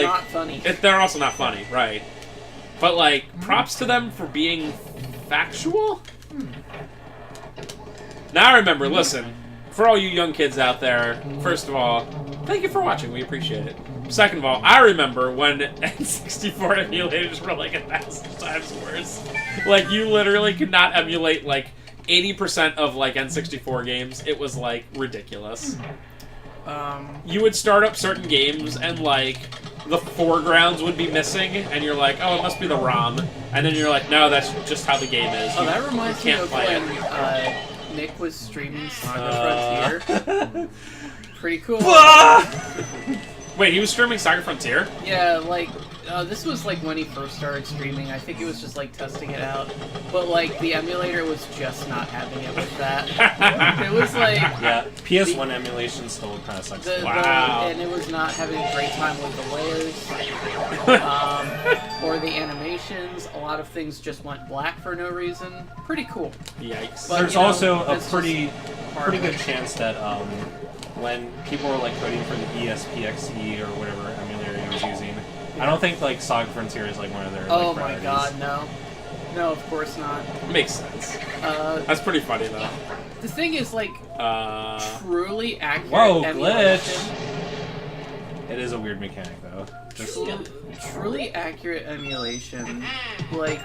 like, not funny. They're also not funny, right? But like, props to them for being factual. Now I remember. Listen, for all you young kids out there, first of all, thank you for watching. We appreciate it. Second of all, I remember when N64 emulators were like 1,000 times worse. Like, you literally could not emulate like 80% of like N64 games. It was like ridiculous. You would start up certain games and like the foregrounds would be missing, and you're like, oh, it must be the ROM, and then you're like, no, that's just how the game is. Oh, that reminds me of when Nick was streaming Saga Frontier. Pretty cool. Wait, he was streaming Saga Frontier? Yeah, like, this was like when he first started streaming. I think he was just like testing it out. But like, the emulator was just not having it with that. It was like... Yeah, PS1 emulation still kind of sucks. Wow. And it was not having a great time with the layers. Or the animations. A lot of things just went black for no reason. Pretty cool. Yikes. But, there's also a pretty good chance that when people were like coding for the ESPXE or whatever emulator he was using, I don't think like Saga Frontier is like one of their oh like, my god, no. No, of course not. Makes sense. That's pretty funny though. The thing is like truly accurate glitch! It is a weird mechanic though. Truly accurate emulation like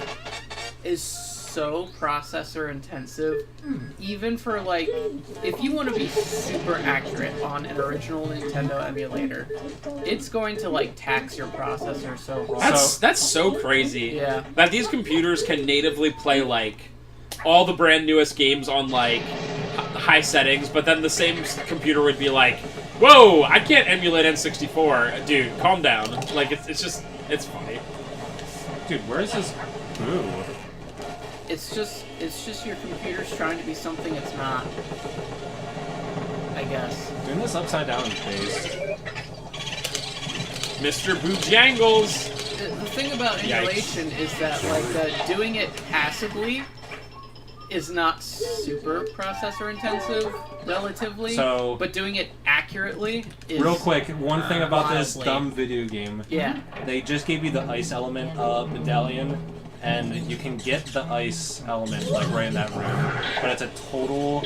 is so processor intensive, even for like, if you want to be super accurate on an original Nintendo emulator, it's going to like tax your processor so hard. That's so crazy. Yeah. That these computers can natively play like all the brand newest games on like high settings, but then the same computer would be like, whoa, I can't emulate N64. Dude, calm down. Like, it's funny. Dude, where is this boo? It's just your computer's trying to be something it's not. I guess. Doing this upside down is based. Mr. Boojangles! The thing about emulation is that, like, doing it passively is not super processor intensive, relatively. So, but doing it accurately is... Real quick, one thing about honestly, this dumb video game. Yeah. They just gave you the ice element medallion, and you can get the ice element, like, right in that room. But it's a total,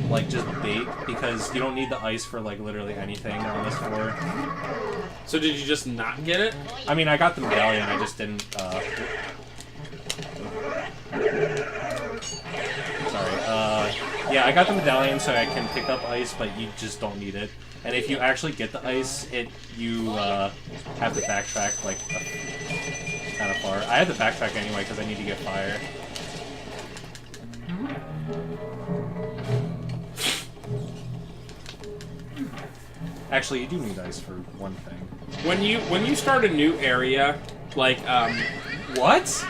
like, just bait, because you don't need the ice for, like, literally anything on this floor. So did you just not get it? I mean, I got the medallion, I just didn't, yeah, I got the medallion so I can pick up ice, but you just don't need it. And if you actually get the ice, you have to backtrack, like, kind of far. I had to backtrack anyway because I need to get fire. Actually, you do need ice for one thing. When you start a new area, like, What?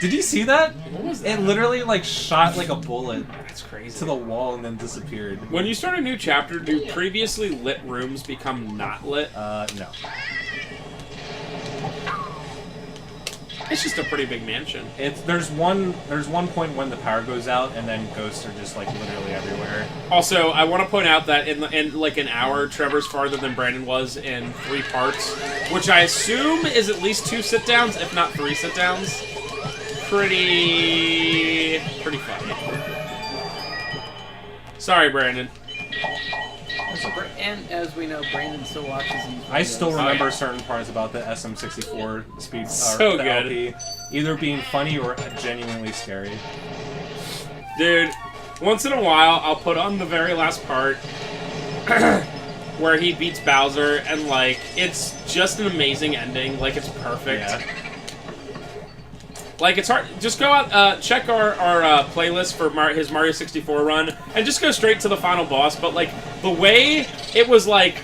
Did you see that? What was that? It literally, like, shot like a bullet. That's crazy. To the wall and then disappeared. When you start a new chapter, do previously lit rooms become not lit? No. It's just a pretty big mansion. There's one point when the power goes out and then ghosts are just like literally everywhere. Also, I want to point out that in like an hour, Trevor's farther than Brandon was in 3 parts, which I assume is at least 2 sit-downs, if not 3 sit-downs. Pretty funny. Sorry, Brandon. And as we know, Brandon still watches these videos. I still remember certain parts about the SM64 speed so the good. LP, either being funny or genuinely scary. Dude, once in a while, I'll put on the very last part where he beats Bowser, and like, it's just an amazing ending. Like, it's perfect. Yeah. Like, it's hard. Just go out, check our playlist for his Mario 64 run, and just go straight to the final boss. But, like, the way it was, like,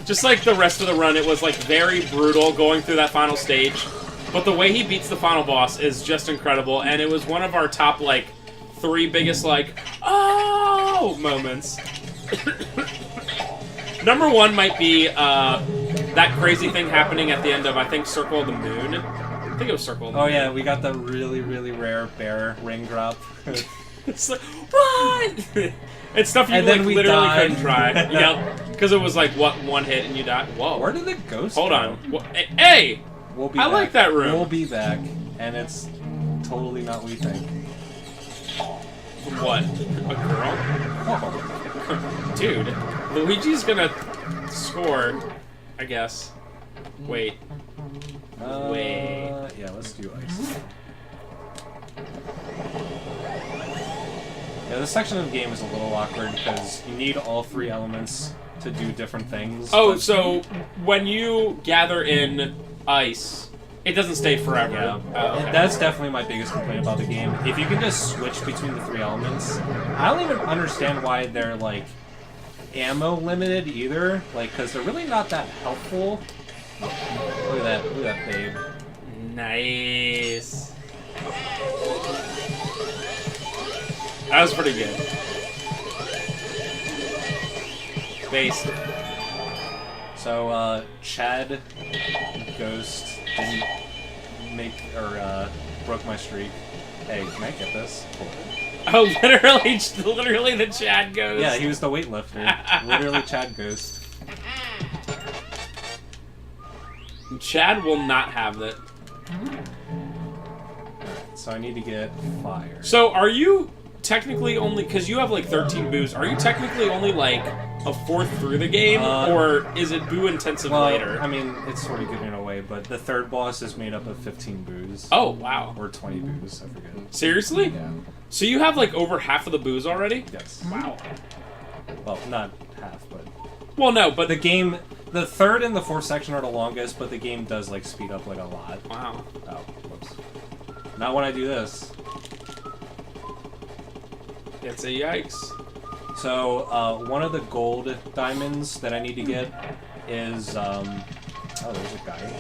just like the rest of the run, it was, like, very brutal going through that final stage. But the way he beats the final boss is just incredible, and it was one of our top, like, 3 biggest, like, oh, moments. Number 1 might be, that crazy thing happening at the end of, I think, Circle of the Moon. I think it was Circle. Oh yeah, we got the really, really rare bear ring drop. It's like, what? It's stuff you And like then we literally died. couldn't try. Yep. Because it was like, what, one hit and you died? Whoa. Where did the ghost Hold go? on. Hey! We'll be I back. like that room. We'll be back, and it's totally not what we think. What? A girl? Oh. Dude, Luigi's gonna score, I guess. Wait. Wait. Yeah, let's do ice. Yeah, this section of the game is a little awkward because you need all three elements to do different things. Oh, but- so when you gather in ice, it doesn't stay forever. Yeah. Oh, okay. That's definitely my biggest complaint about the game. If you can just switch between the three elements, I don't even understand why they're like ammo limited either. Like, because they're really not that helpful. Look at that babe. Nice. That was pretty good. Based. So, Chad Ghost didn't make, or, broke my streak. Hey, can I get this? Oh, literally the Chad goes. Yeah, he was the weightlifter. Literally Chad Ghost. Chad will not have that. So I need to get fire. So are you technically only, because you have like 13 boos, are you technically only like a fourth through the game, or is it boo intensive later? I mean, it's sort of giving it away, but the third boss is made up of 15 boos. Oh, wow. Or 20 boos, I forget. Seriously? Yeah. So you have like over half of the boos already? Yes. Wow. Well, not half, but... Well, no, but The game... The third and the fourth section are the longest, but the game does, like, speed up, like, a lot. Wow. Oh, whoops. Not when I do this. It's a yikes. So, one of the gold diamonds that I need to get is, oh, there's a guy.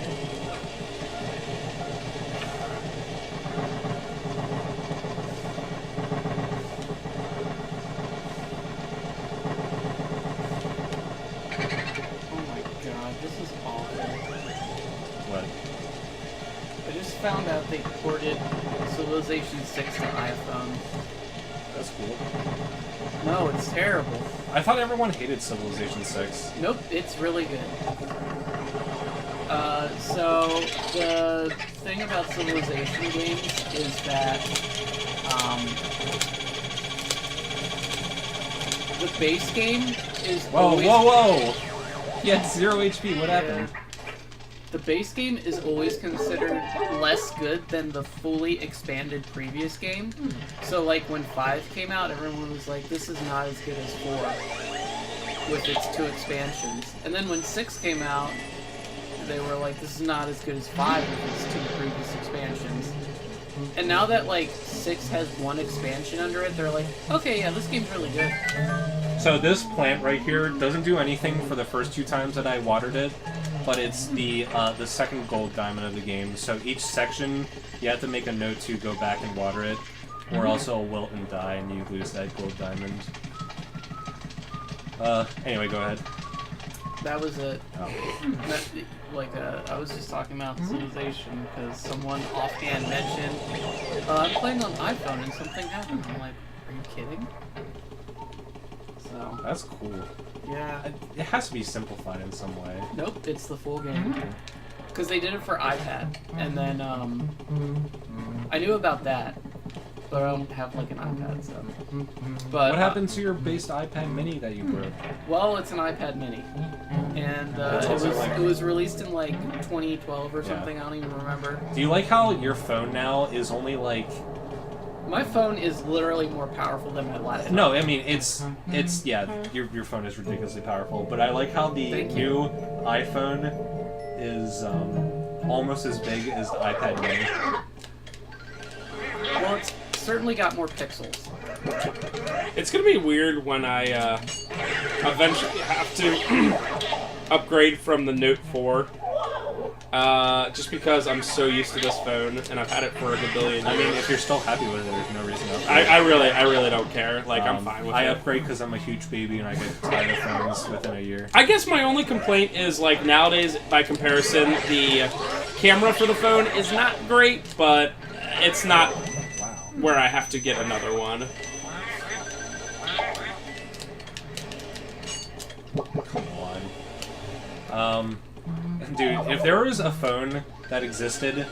Oh my god, this is awful. What? I just found out they ported Civilization 6 to iPhone. That's cool. No, it's terrible. I thought everyone hated Civilization 6. Nope, it's really good. So the thing about Civilization games is that the base game is Whoa, always, whoa! He had 0 HP, what happened? The base game is always considered less good than the fully expanded previous game. So like when 5 came out, everyone was like, this is not as good as 4 with its 2 expansions. And then when 6 came out, they were like, this is not as good as 5 with its 2 previous expansions. And now that like 6 has 1 expansion under it, they're like, okay, yeah, this game's really good. So this plant right here doesn't do anything for the first 2 times that I watered it, but it's the second gold diamond of the game. So each section, you have to make a note to go back and water it, or else it'll wilt and die and you lose that gold diamond. Anyway, go ahead. That was it. Oh. I was just talking about Civilization because someone offhand mentioned, I'm playing on iPhone and something happened. I'm like, are you kidding? So, That's cool. yeah. It has to be simplified in some way. Nope, it's the full game. Because they did it for iPad. And then, I knew about that. But I don't have, like, an iPad, so. But, What happened to your based iPad mini that you broke? well, it's an iPad mini. And, it was released in, like, 2012 or something. I don't even remember. Do you like how your phone now is only like... My phone is literally more powerful than my laptop. No, I mean, it's yeah, your phone is ridiculously powerful, but I like how the Thank new iPhone is almost as big as the iPad mini. Well, it's certainly got more pixels. It's gonna be weird when I eventually have to upgrade from the Note 4. Just because I'm so used to this phone and I've had it for a good billion years. I mean, if you're still happy with it, there's no reason to upgrade. I really don't care. Like, I'm fine with I it. upgrade because I'm a huge baby and I get tired of phones within a year. I guess my only complaint is, like, nowadays, by comparison, the camera for the phone is not great, but it's not Wow. where I have to get another one. Dude, if there was a phone that existed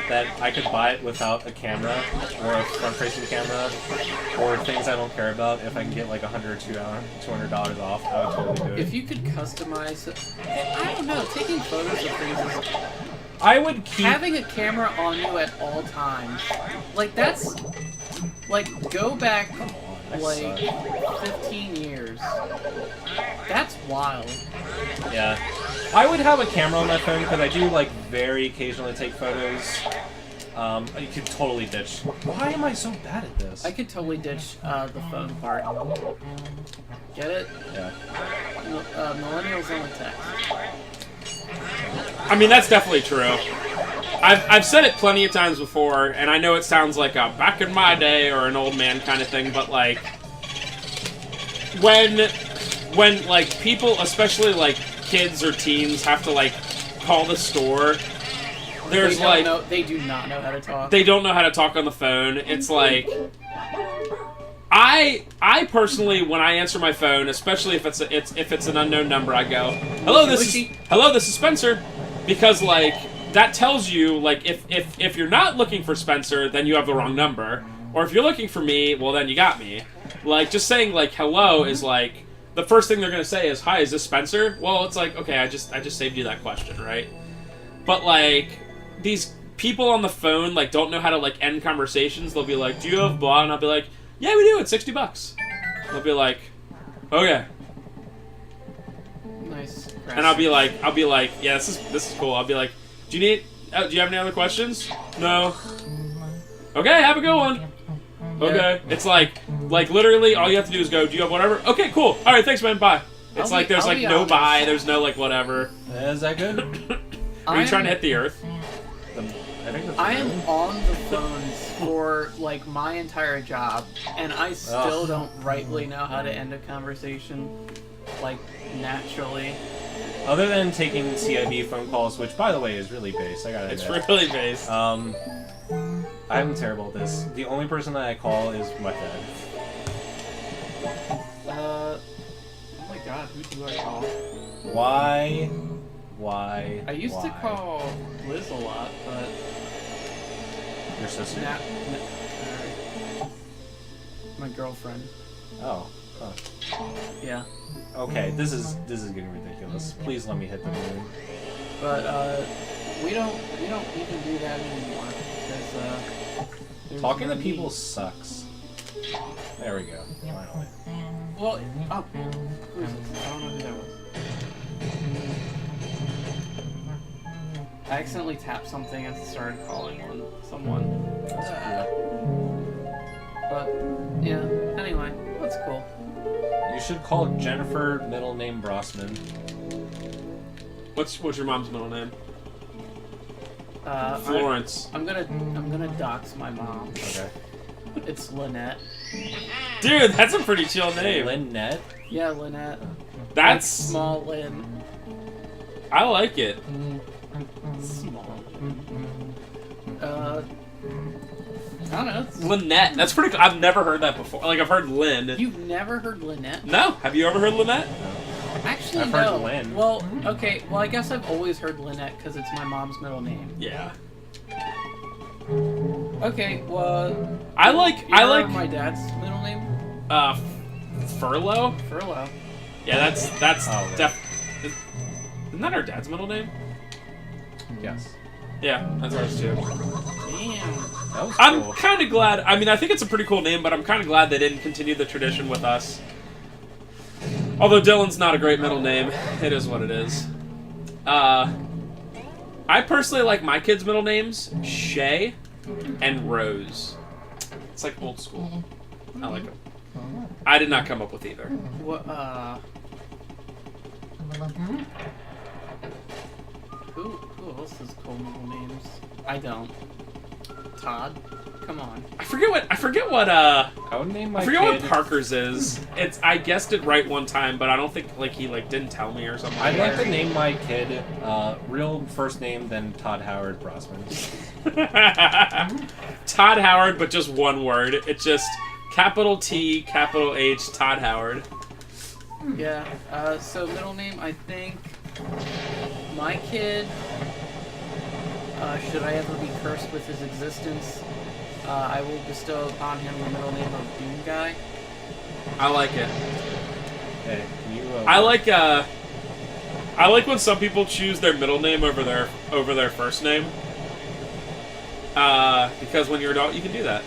that I could buy it without a camera or a front-facing camera or things I don't care about, if I can get like $100 or $200 off, I would totally do it. If you could customize, I don't know, taking photos of things is I would keep having a camera on you at all times. Like that's like go back like 15 years. That's wild. Yeah. I would have a camera on my phone because I do like very occasionally take photos. You could totally ditch. Why am I so bad at this? I could totally ditch the phone part. Get it? Yeah. Millennials on the text. I mean, that's definitely true. I've said it plenty of times before, and I know it sounds like a back in my day or an old man kind of thing, but like when like people, especially like kids or teens, have to like call the store, there's they do not know how to talk. They don't know how to talk on the phone. It's like I personally, when I answer my phone, especially if it's an unknown number, I go, hello, this is Spencer, because like that tells you like if you're not looking for Spencer, then you have the wrong number, or if you're looking for me, well then you got me. Like just saying like hello is like the first thing they're gonna say is, hi, is this Spencer? Well, it's like, okay, I just saved you that question, right? But like these people on the phone like don't know how to like end conversations. They'll be like, do you have blah? And I'll be like, yeah, we do. It's $60. They'll be like, okay. Nice. And I'll be like, yeah, this is cool. I'll be like, do you have any other questions? No. Okay, have a good one. Okay. It's like literally all you have to do is go, do you have whatever? Okay, cool. All right, thanks, man. Bye. It's like there's like no bye. There's no like whatever. Is that good? Are you trying to hit the earth? I am on the phones for like my entire job, and I still don't rightly know how to end a conversation like naturally. Other than taking CIB phone calls, which by the way is really base, I gotta admit. It's really base. I'm terrible at this. The only person that I call is my dad. Oh my god, who do I call? Why? I used to call Liz a lot, but your sister? My girlfriend. Oh. Yeah. Okay, this is getting ridiculous. Please let me hit the moon. But we don't even do that anymore because talking to people sucks. There we go. Finally. Well, who is it? I don't know who that was. I accidentally tapped something and started calling on someone. But yeah. Anyway, that's cool. You should call Jennifer, middle name Brossman. What's your mom's middle name? Florence. I'm gonna dox my mom. Okay. It's Lynette. Dude, that's a pretty chill name. Lynette? Yeah, Lynette. That's like small Lynn. I like it. Small. I don't know. Lynette. That's pretty cool. I've never heard that before. Like, I've heard Lynn. You've never heard Lynette? No. Have you ever heard Lynette? Actually, I've no. heard Lynn. Well, okay. Well, I guess I've always heard Lynette because it's my mom's middle name. Yeah. Okay, well... I like my dad's middle name? Furlough? Furlough. Yeah, that's right. Isn't that our dad's middle name? Yes. Yeah, that's ours too. Damn. That was cool. I'm kind of glad. I mean, I think it's a pretty cool name, but I'm kind of glad they didn't continue the tradition with us. Although Dylan's not a great middle name, it is what it is. I personally like my kids' middle names, Shay and Rose. It's like old school. I like them. I did not come up with either. What, Who else has cool middle names? I don't. Todd? Come on. I forget what I would name my what kid. Parker's is. I guessed it right one time, but I don't think he didn't tell me or something. I'd like to name my kid real first name, then Todd Howard Brossman. Todd Howard, but just one word. It's just capital T, capital H, Todd Howard. Yeah. So middle name, I think. my kid, should I ever be cursed with his existence, I will bestow upon him the middle name of Doom Guy. I like it. Hey, can you, I like when some people choose their middle name over their first name. Because when you're an adult, you can do that.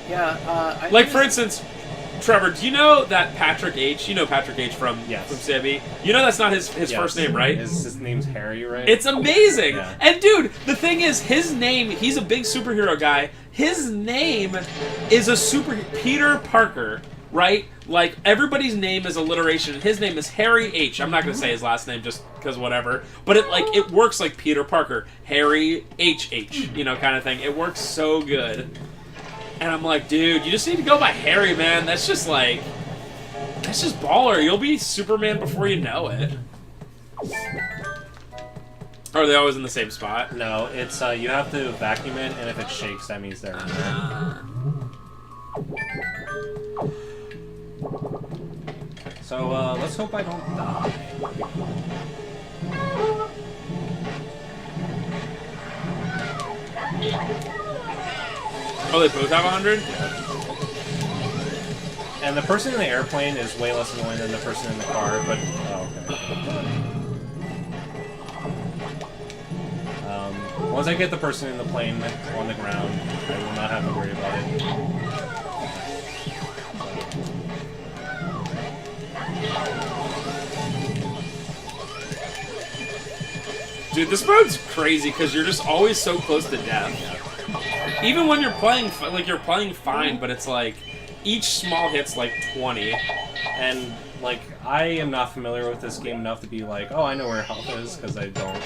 Yeah, Like, for instance, Trevor, do you know that Patrick H? You know Patrick H from CIB? You know that's not his first name, right? His name's Harry, right? It's amazing! Yeah. And dude, the thing is, his name, he's a big superhero guy. His name is Peter Parker, right? Like, everybody's name is alliteration. His name is Harry H. I'm not going to say his last name just because whatever. But it works like Peter Parker. Harry H. You know, kind of thing. It works so good. And I'm like, dude, you just need to go by Harry, man. That's just like... That's just baller. You'll be Superman before you know it. Or are they always in the same spot? No, it's, you have to vacuum it, and if it shakes, that means they're in there. So, let's hope I don't die. Oh, they both have 100? And the person in the airplane is way less annoying than the person in the car, but... Oh, okay. Once I get the person in the plane on the ground, I will not have to worry about it. Dude, this mode's crazy because you're just always so close to death. Even when you're playing, like, you're playing fine, but it's like, each small hit's like 20. And, like, I am not familiar with this game enough to be like, oh, I know where health is, because I don't.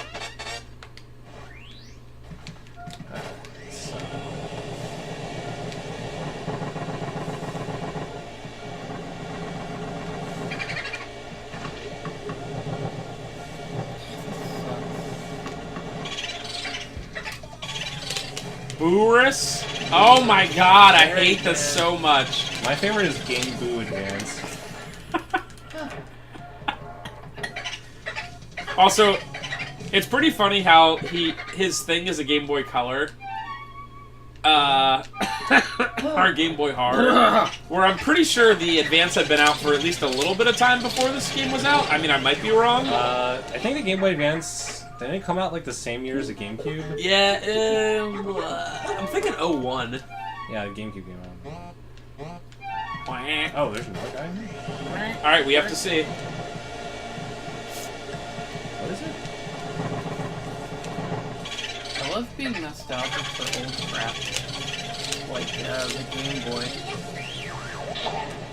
Boorus? Oh my god, I hate this so much. My favorite is Game Boo Advance. Also, it's pretty funny how his thing is a Game Boy Color. Or Game Boy Hard. Where I'm pretty sure the Advance had been out for at least a little bit of time before this game was out. I mean, I might be wrong. I think the Game Boy Advance... Didn't it come out like the same year as the GameCube? Yeah, I'm thinking 01. Yeah, the GameCube came out. Oh, there's another guy here? Alright, we have to see. What is it? I love being nostalgic for old crap. Like, the Game Boy.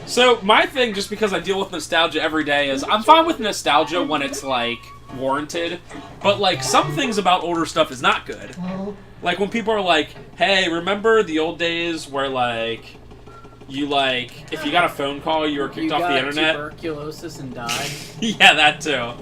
So, my thing, just because I deal with nostalgia every day, is I'm fine with nostalgia when it's, like, warranted, but, like, some things about older stuff is not good. Like, when people are like, hey, remember the old days where, like, you, like, if you got a phone call, you were kicked off the internet? You got tuberculosis and died? Yeah, that too.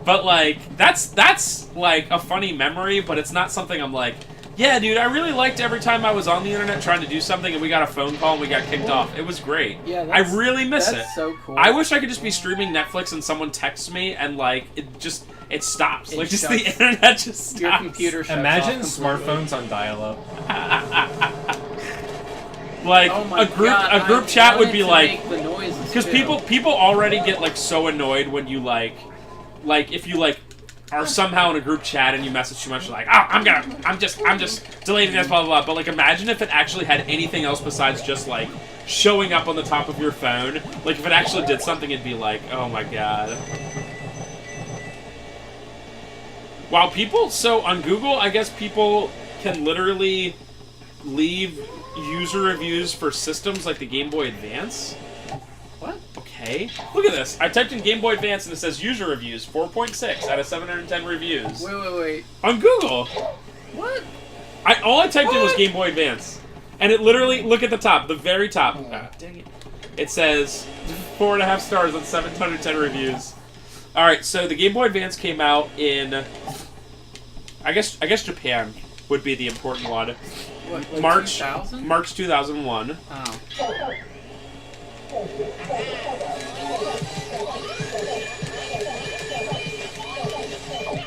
But, like, that's, like, a funny memory, but it's not something I'm like, yeah, dude, I really liked every time I was on the internet trying to do something and we got a phone call and we got kicked off. It was great. Yeah, I really miss it. That's so cool. I wish I could just be streaming Netflix and someone texts me and, like, it stops. Like, just the internet just stops. Your computer shuts Imagine off smartphones on dial-up. Like, oh my a group God, chat I would be like... Because people already get, like, so annoyed when you, like, if you, like, are somehow in a group chat and you message too much, you're like, oh, I'm just deleting this, blah, blah, blah. But, like, imagine if it actually had anything else besides just, like, showing up on the top of your phone. Like, if it actually did something, it'd be like, oh my god. Wow, so on Google, I guess people can literally leave user reviews for systems like the Game Boy Advance? What? Okay. Look at this. I typed in Game Boy Advance and it says user reviews, 4.6 out of 710 reviews. Wait. On Google. What? All I typed in was Game Boy Advance. And it literally, look at the top, the very top. Dang it. It says 4.5 stars on 710 reviews. Alright, so the Game Boy Advance came out in... I guess Japan would be the important one. What, like March 2000? March 2001. Oh.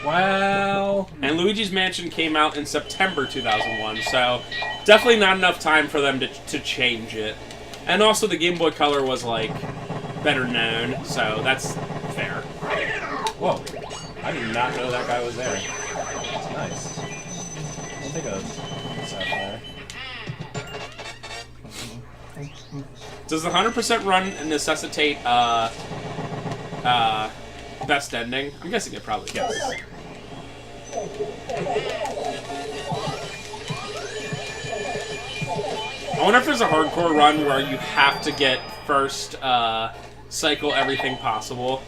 Wow. And Luigi's Mansion came out in September 2001, so definitely not enough time for them to change it. And also the Game Boy Color was, like, better known, so that's fair. Whoa. I did not know that guy was there. That's nice. I'll take a sapphire. Does the 100% run necessitate, best ending? I'm guessing it probably does. Yes. I wonder if there's a hardcore run where you have to get first, cycle everything possible.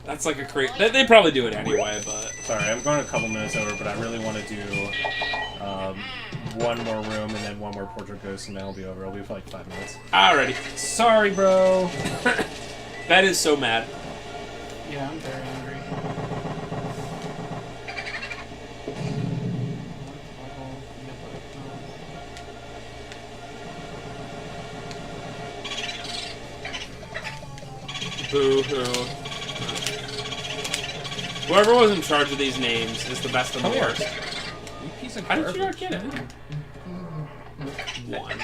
That's like a crazy... They probably do it anyway, but... Sorry, I'm going a couple minutes over, but I really want to do one more room and then one more portrait ghost, and then I'll be over. I'll be for like 5 minutes. Alrighty. Sorry, bro. That is so mad. Yeah, I'm very hungry. Boo-hoo. Whoever was in charge of these names is the best and the worst. You piece of How did you not garbage. get it? One.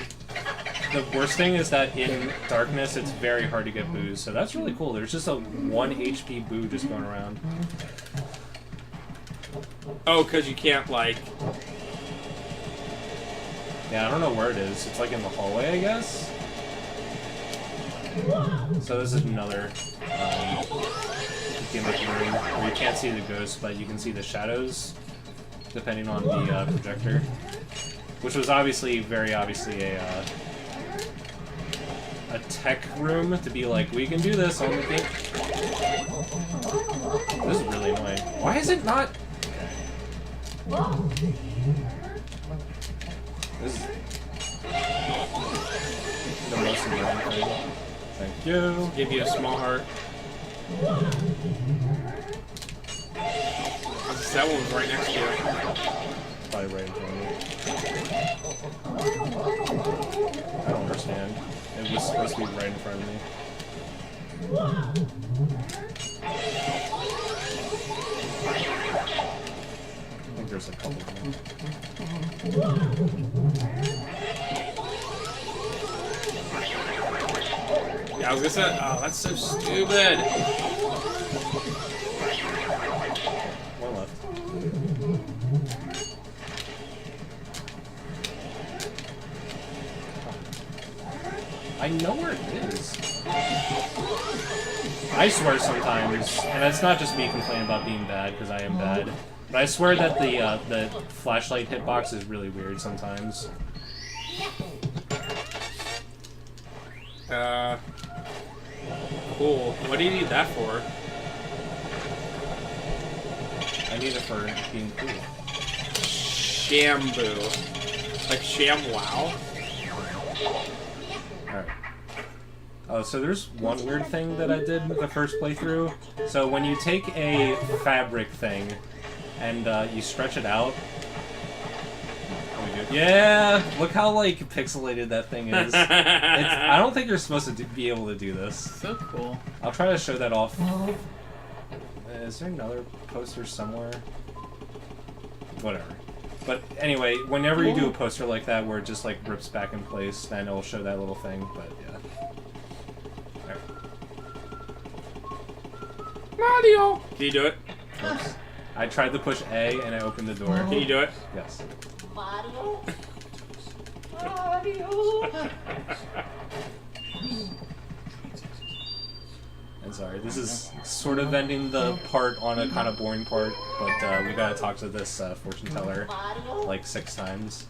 The worst thing is that in darkness, it's very hard to get boos, so that's really cool. There's just a 1 HP boo just going around. Oh, because you can't, like... Yeah, I don't know where it is. It's like in the hallway, I guess? So this is another gimmick room where you can't see the ghosts, but you can see the shadows, depending on the projector. Which was obviously, very obviously, a tech room to be like, we can do this on the game. This is really annoying. Why is it not... Okay. This is the most annoying thing. Thank you. Give you a small heart. That one was right next to you. Probably right in front of me. I don't understand. It was supposed to be right in front of me. I think there's a couple of them. Yeah, I was gonna say, oh, that's so stupid. One left. I know where it is. I swear sometimes, and it's not just me complaining about being bad, because I am bad, but I swear that the flashlight hitbox is really weird sometimes. Cool. What do you need that for? I need it for being cool. Shamboo. Like ShamWow? Alright. Oh, so there's one weird thing that I did the first playthrough. So when you take a fabric thing and you stretch it out. Yeah! Look how, like, pixelated that thing is. I don't think you're supposed to be able to do this. So cool. I'll try to show that off. Is there another poster somewhere? Whatever. But anyway, whenever you do a poster like that where it just, like, rips back in place, then it'll show that little thing, but yeah. Alright. Mario! Can you do it? Oops. I tried to push A and I opened the door. Can you do it? Yes. Mario. And sorry, this is sort of ending the part on a kind of boring part, but we gotta talk to this fortune teller like 6 times.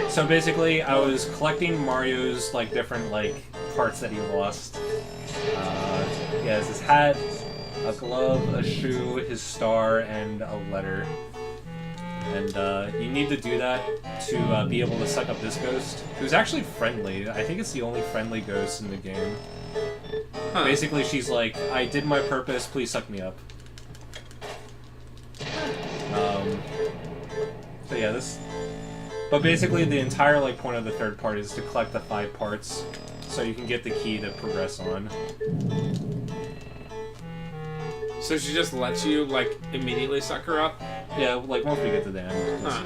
So basically, I was collecting Mario's like different like parts that he lost. He has his hat, a glove, a shoe, his star, and a letter. And you need to do that to be able to suck up this ghost, who's actually friendly. I think it's the only friendly ghost in the game. Huh. Basically, she's like, I did my purpose, please suck me up. So yeah, this... But basically, the entire like point of the third part is to collect the 5 parts, so you can get the key to progress on. So she just lets you, like, immediately suck her up? Yeah, like once we get to the end. We'll Huh. see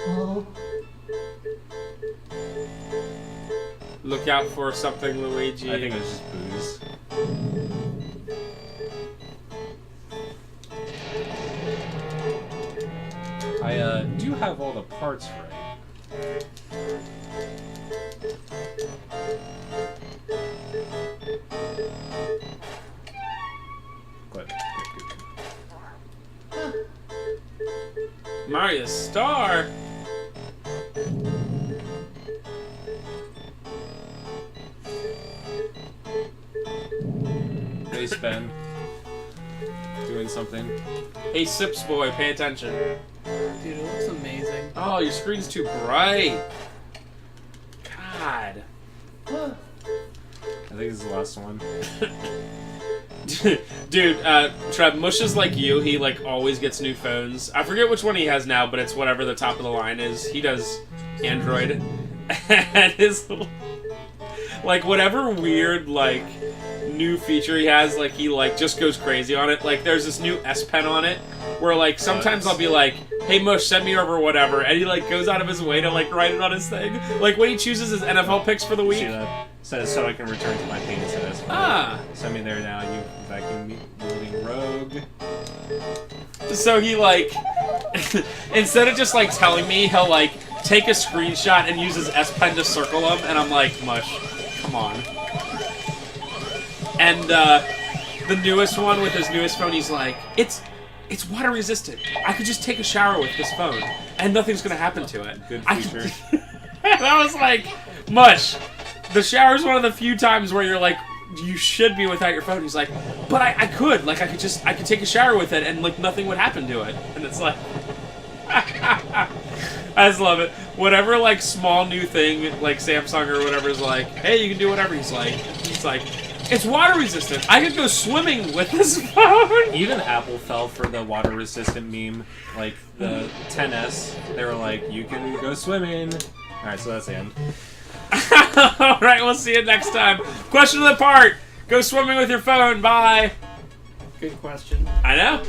it. Look out for something, Luigi. I think it was just booze. I do have all the parts right. Good. Mario Star. Hey, Ben. Doing something. Hey, Sips boy, pay attention. Dude, it looks amazing. Oh, your screen's too bright. God. I think this is the last one. Dude, Trev, Mush is like you. He, like, always gets new phones. I forget which one he has now, but it's whatever the top of the line is. He does Android. And his, like, whatever weird, like, new feature he has, like, he, like, just goes crazy on it. Like, there's this new S Pen on it, where, like, sometimes I'll be like, hey, Mush, send me over whatever, and he, like, goes out of his way to, like, write it on his thing. Like, when he chooses his NFL picks for the week. See that? Says so I can return to my penis and ask. Ah. Send me there now, you vacuum wielding rogue. So he, like, instead of just, like, telling me, he'll, like, take a screenshot and use his S Pen to circle them, and I'm like, Mush, come on. And, the newest one with his newest phone, he's like, it's water resistant. I could just take a shower with this phone, and nothing's gonna happen to it. Good I feature. And I was like, Mush, the shower's one of the few times where you're like, you should be without your phone. He's like, but I could. Like, I could take a shower with it, and, like, nothing would happen to it. And it's like, I just love it. Whatever, like, small new thing, like, Samsung or whatever is like, hey, you can do whatever. He's like, it's water resistant. I could go swimming with this phone. Even Apple fell for the water resistant meme. Like the 10s, they were like, you can go swimming. Alright, so that's the end. Alright, we'll see you next time. Question of the part. Go swimming with your phone. Bye. Good question. I know.